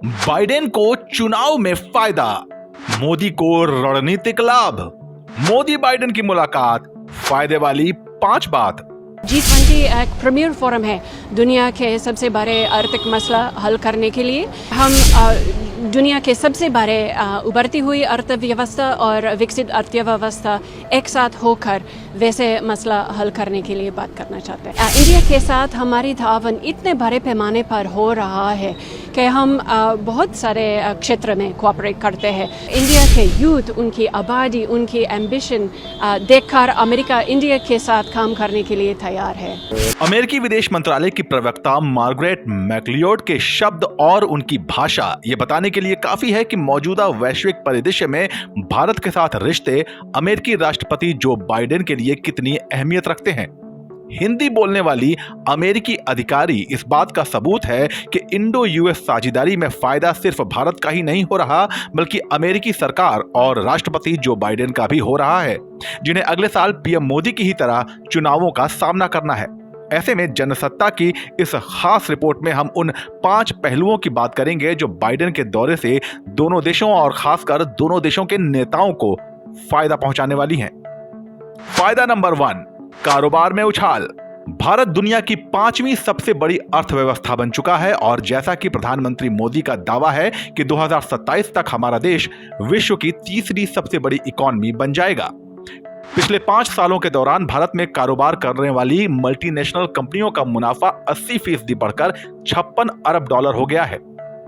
Biden को चुनाव में फायदा, मोदी को रणनीतिक लाभ। मोदी बाइडेन की मुलाकात, फायदे वाली 5 बात। G20 एक प्रीमियर फोरम है दुनिया के सबसे बड़े आर्थिक मसला हल करने के लिए। हम दुनिया के सबसे बड़े उभरती हुई अर्थव्यवस्था और विकसित अर्थव्यवस्था एक साथ होकर वैसे मसला हल करने के लिए बात करना चाहते हैं। इंडिया के साथ हमारी तावन इतने बड़े पैमाने पर हो रहा है कि हम बहुत सारे क्षेत्र में कोऑपरेट करते हैं। इंडिया के यूथ, उनकी आबादी, उनकी एम्बिशन देखकर अमेरिका इंडिया के साथ काम करने के लिए तैयार है। अमेरिकी विदेश मंत्रालय की प्रवक्ता मार्गरेट मैक्लियोड के शब्द और उनकी भाषा ये बताने के लिए काफी है कि मौजूदा वैश्विक परिदृश्य में भारत के साथ रिश्ते अमेरिकी राष्ट्रपति जो बाइडेन के लिए कितनी अहमियत रखते हैं। हिंदी बोलने वाली अमेरिकी अधिकारी इस बात का सबूत है कि इंडो यूएस साझेदारी में फायदा सिर्फ भारत का ही नहीं हो रहा, बल्कि अमेरिकी सरकार और राष्ट्रपति जो बाइडेन का भी हो रहा है, जिन्हें अगले साल पीएम मोदी की ही तरह चुनावों का सामना करना है। ऐसे में जनसत्ता की इस खास रिपोर्ट में हम उन 5 पहलुओं की बात करेंगे जो बाइडेन के दौरे से दोनों देशों और खासकर दोनों देशों के नेताओं को फायदा पहुंचाने वाली हैं। फायदा नंबर 1, कारोबार में उछाल। भारत दुनिया की 5वीं सबसे बड़ी अर्थव्यवस्था बन चुका है और जैसा कि प्रधानमंत्री मोदी का दावा है कि 2027 तक हमारा देश विश्व की 3री सबसे बड़ी इकॉनमी बन जाएगा। पिछले 5 सालों के दौरान भारत में कारोबार करने वाली मल्टीनेशनल कंपनियों का मुनाफा 80% बढ़कर $56 अरब हो गया है।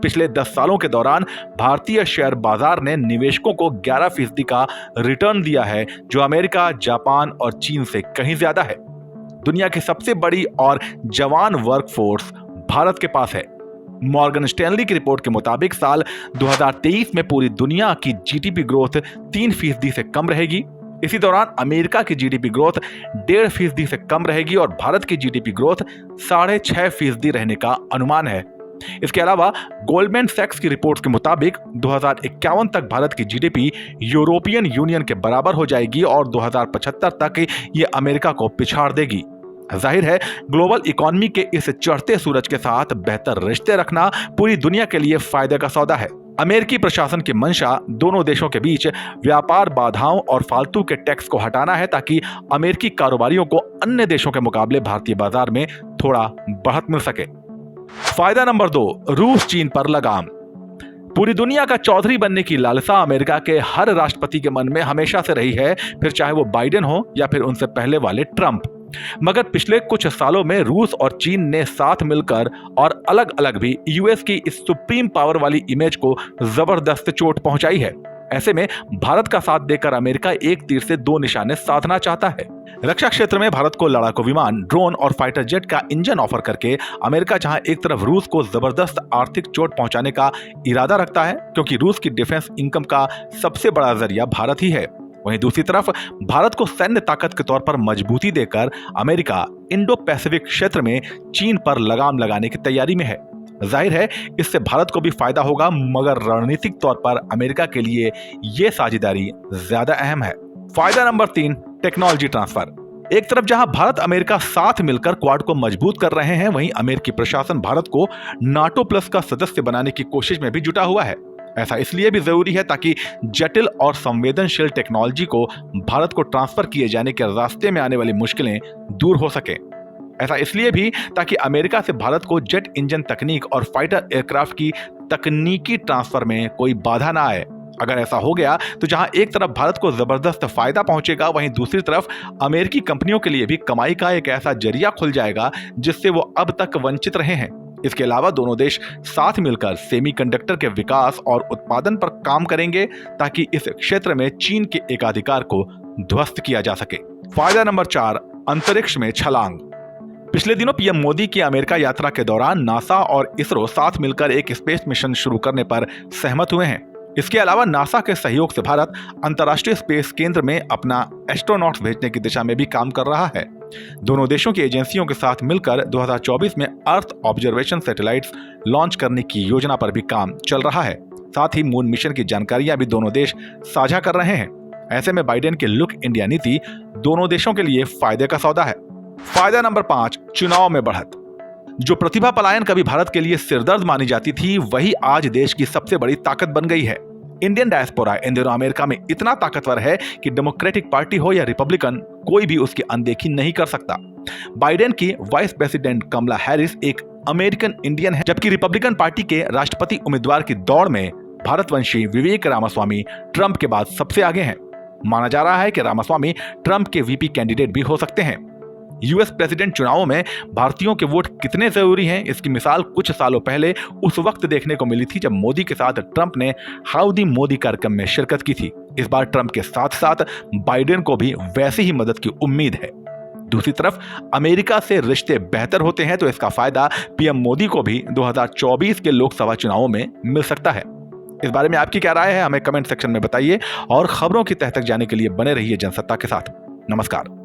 पिछले 10 सालों के दौरान भारतीय शेयर बाजार ने निवेशकों को 11% का रिटर्न दिया है, जो अमेरिका, जापान और चीन से कहीं ज्यादा है। दुनिया की सबसे बड़ी और जवान वर्कफोर्स भारत के पास है। मॉर्गन स्टैनली की रिपोर्ट के मुताबिक साल 2023 में पूरी दुनिया की जीडीपी ग्रोथ 3% से कम रहेगी। इसी दौरान अमेरिका की जीडीपी ग्रोथ 1.5% से कम रहेगी और भारत की जीडीपी ग्रोथ 6.5% रहने का अनुमान है। इसके अलावा गोल्डमैन सैक्स की रिपोर्ट के मुताबिक 2051 तक भारत की जीडीपी यूरोपियन यूनियन के बराबर हो जाएगी और 2075 तक ये अमेरिका को पिछाड़ देगी। जाहिर है, ग्लोबल इकोनॉमी के इस चढ़ते सूरज के साथ बेहतर रिश्ते रखना पूरी दुनिया के लिए फायदे का सौदा है। अमेरिकी प्रशासन की मंशा दोनों देशों के बीच व्यापार बाधाओं और फालतू के टैक्स को हटाना है, ताकि अमेरिकी कारोबारियों को अन्य देशों के मुकाबले भारतीय बाजार में थोड़ा बढ़त मिल सके। फायदा नंबर 2, रूस चीन पर लगाम। पूरी दुनिया का चौधरी बनने की लालसा अमेरिका के हर राष्ट्रपति के मन में हमेशा से रही है, फिर चाहे वो बाइडेन हो या फिर उनसे पहले वाले ट्रंप। मगर पिछले कुछ सालों में रूस और चीन ने साथ मिलकर और अलग अलग भी यूएस की इस सुप्रीम पावर वाली इमेज को जबरदस्त चोट पहुंचाई है। ऐसे में भारत का साथ देकर अमेरिका एक तीर से 2 निशाने साधना चाहता है। रक्षा क्षेत्र में भारत को लड़ाकू विमान, ड्रोन और फाइटर जेट का इंजन ऑफर करके अमेरिका जहां एक तरफ रूस को जबरदस्त आर्थिक चोट पहुंचाने का इरादा रखता है, क्योंकि रूस की डिफेंस इनकम का सबसे बड़ा जरिया भारत ही है, वहीं दूसरी तरफ भारत को सैन्य ताकत के तौर पर मजबूती देकर अमेरिका इंडो पैसिफिक क्षेत्र में चीन पर लगाम लगाने की तैयारी में है। जाहिर है, इससे भारत को भी फायदा होगा, मगर रणनीतिक तौर पर अमेरिका के लिए यह साझेदारी ज्यादा अहम है। फायदा नंबर 3, टेक्नोलॉजी ट्रांसफर। एक तरफ जहां भारत अमेरिका साथ मिलकर क्वाड को मजबूत कर रहे हैं, वहीं अमेरिकी प्रशासन भारत को नाटो प्लस का सदस्य बनाने की कोशिश में भी जुटा हुआ है। ऐसा इसलिए भी जरूरी है ताकि जटिल और संवेदनशील टेक्नोलॉजी को भारत को ट्रांसफर किए जाने के रास्ते में आने वाली मुश्किलें दूर हो सके। ऐसा इसलिए भी ताकि अमेरिका से भारत को जेट इंजन तकनीक और फाइटर एयरक्राफ्ट की तकनीकी ट्रांसफर में कोई बाधा ना आए। अगर ऐसा हो गया तो जहां एक तरफ भारत को जबरदस्त फायदा पहुंचेगा, वहीं दूसरी तरफ अमेरिकी कंपनियों के लिए भी कमाई का एक ऐसा जरिया खुल जाएगा जिससे वो अब तक वंचित रहे हैं। इसके अलावा दोनों देश साथ मिलकर सेमीकंडक्टर के विकास और उत्पादन पर काम करेंगे, ताकि इस क्षेत्र में चीन के एकाधिकार को ध्वस्त किया जा सके। फायदा नंबर 4, अंतरिक्ष में छलांग। पिछले दिनों पीएम मोदी की अमेरिका यात्रा के दौरान नासा और इसरो साथ मिलकर एक स्पेस मिशन शुरू करने पर सहमत हुए हैं। इसके अलावा नासा के सहयोग से भारत अंतर्राष्ट्रीय स्पेस केंद्र में अपना एस्ट्रोनॉट्स भेजने की दिशा में भी काम कर रहा है। दोनों देशों की एजेंसियों के साथ मिलकर 2024 में अर्थ ऑब्जर्वेशन सैटेलाइट्स लॉन्च करने की योजना पर भी काम चल रहा है। साथ ही मून मिशन की जानकारियां भी दोनों देश साझा कर रहे हैं। ऐसे में बाइडेन की लुक इंडिया नीति दोनों देशों के लिए फायदे का सौदा है। फायदा नंबर 5, चुनाव में बढ़त। जो प्रतिभा पलायन कभी भारत के लिए सिरदर्द मानी जाती थी, वही आज देश की सबसे बड़ी ताकत बन गई है। इंडियन डायस्पोरा इन दिनों अमेरिका में इतना ताकतवर है कि डेमोक्रेटिक पार्टी हो या रिपब्लिकन, कोई भी उसकी अनदेखी नहीं कर सकता। बाइडेन की वाइस प्रेसिडेंट कमला हैरिस एक अमेरिकन इंडियन है, जबकि रिपब्लिकन पार्टी के राष्ट्रपति उम्मीदवार की दौड़ में भारतवंशी विवेक रामास्वामी ट्रंप के बाद सबसे आगे हैं। माना जा रहा है कि रामास्वामी ट्रंप के वीपी कैंडिडेट भी हो सकते हैं। यूएस प्रेसिडेंट चुनावों में भारतीयों के वोट कितने जरूरी हैं, इसकी मिसाल कुछ सालों पहले उस वक्त देखने को मिली थी जब मोदी के साथ ट्रंप ने हाउडी मोदी कार्यक्रम में शिरकत की थी। इस बार ट्रंप के साथ साथ बाइडेन को भी वैसी ही मदद की उम्मीद है। दूसरी तरफ अमेरिका से रिश्ते बेहतर होते हैं तो इसका फायदा पीएम मोदी को भी 2024 के लोकसभा चुनावों में मिल सकता है। इस बारे में आपकी क्या राय है, हमें कमेंट सेक्शन में बताइए और खबरों की तह तक जाने के लिए बने रहिए जनसत्ता के साथ। नमस्कार।